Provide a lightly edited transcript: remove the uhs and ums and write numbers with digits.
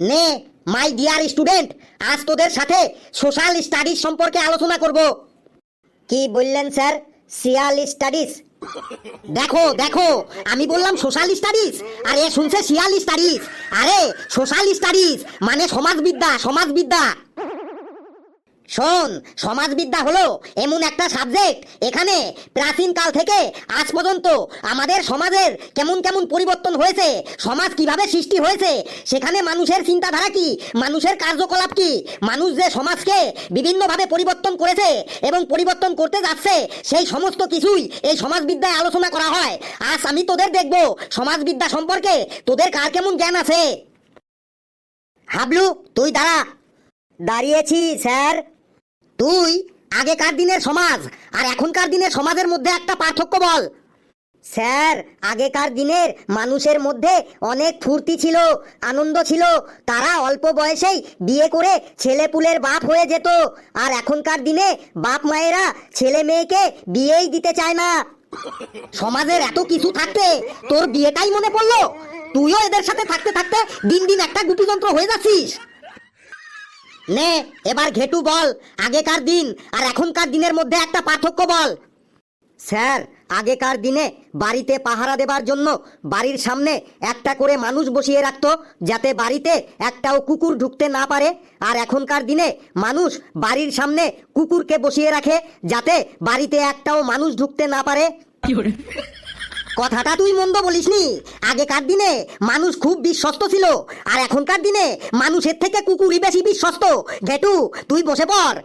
নে my dear student, আজ তোদের সাথে সোশ্যাল স্টাডিজ সম্পর্কে আলোচনা করব। কি বললেন স্যার? Social studies? দেখো দেখো, আমি বললাম সোশ্যাল স্টাডিজ আর এ শুনছে সোশ্যাল স্টাডিজ। আরে সোশ্যাল স্টাডিজ মানে সমাজবিদ্যা, সমাজবিদ্যা। শোন, সমাজবিদ্যা হলো এমন একটা সাবজেক্ট, এখানে প্রাচীন কাল থেকে আজ পর্যন্ত আমাদের সমাজের কেমন কেমন পরিবর্তন হয়েছে, সমাজ কিভাবে সৃষ্টি হয়েছে, সেখানে মানুষের চিন্তাধারা কি, মানুষের কার্যকলাপ কি, মানুষ যে সমাজকে বিভিন্নভাবে পরিবর্তন করেছে এবং পরিবর্তন করতে যাচ্ছে, সেই সমস্ত কিছুই এই সমাজবিদ্যায় আলোচনা করা হয়। আজ আমি তোদের দেখব সমাজবিদ্যা সম্পর্কে তোদের কার কেমন জ্ঞান আছে। হাবলু, তুই দাঁড়া। দাঁড়িয়েছি স্যার। তুই আগেকার দিনের সমাজ আর এখনকার দিনের সমাজের মধ্যে একটা পার্থক্য বল। স্যার, আগেকার দিনের মানুষের মধ্যে অনেক ফুর্তি ছিল, আনন্দ ছিল, তারা অল্প বয়সেই বিয়ে করে ছেলেপুলের বাপ হয়ে যেত। আর এখনকার দিনে বাপ মায়েরা ছেলে মেয়েকে বিয়েই দিতে চায় না। সমাজের এত কিছু থাকতে তোর বিয়েটাই মনে পড়লো? তুইও এদের সাথে থাকতে থাকতে দিন দিন একটা গুটিযন্ত্র হয়ে যাচ্ছিস। নে এবার ঘেটু বল, আগেকার দিন আর এখনকার দিনের মধ্যে একটা পার্থক্য বল। স্যার, আগেকার দিনে বাড়িতে পাহারা দেবার জন্য বাড়ির সামনে একটা করে মানুষ বসিয়ে রাখতো, যাতে বাড়িতে একটাও কুকুর ঢুকতে না পারে। আর এখনকার দিনে মানুষ বাড়ির সামনে কুকুরকে বসিয়ে রাখে, যাতে বাড়িতে একটাও মানুষ ঢুকতে না পারে। কথাটা তুই মন্দ বলিসনি। আগেকার দিনে মানুষ খুব বিশ্বস্ত ছিল, আর এখনকার দিনে মানুষের থেকে কুকুরই বেশি বিশ্বস্ত। ঘেটু, তুই বসে পড়।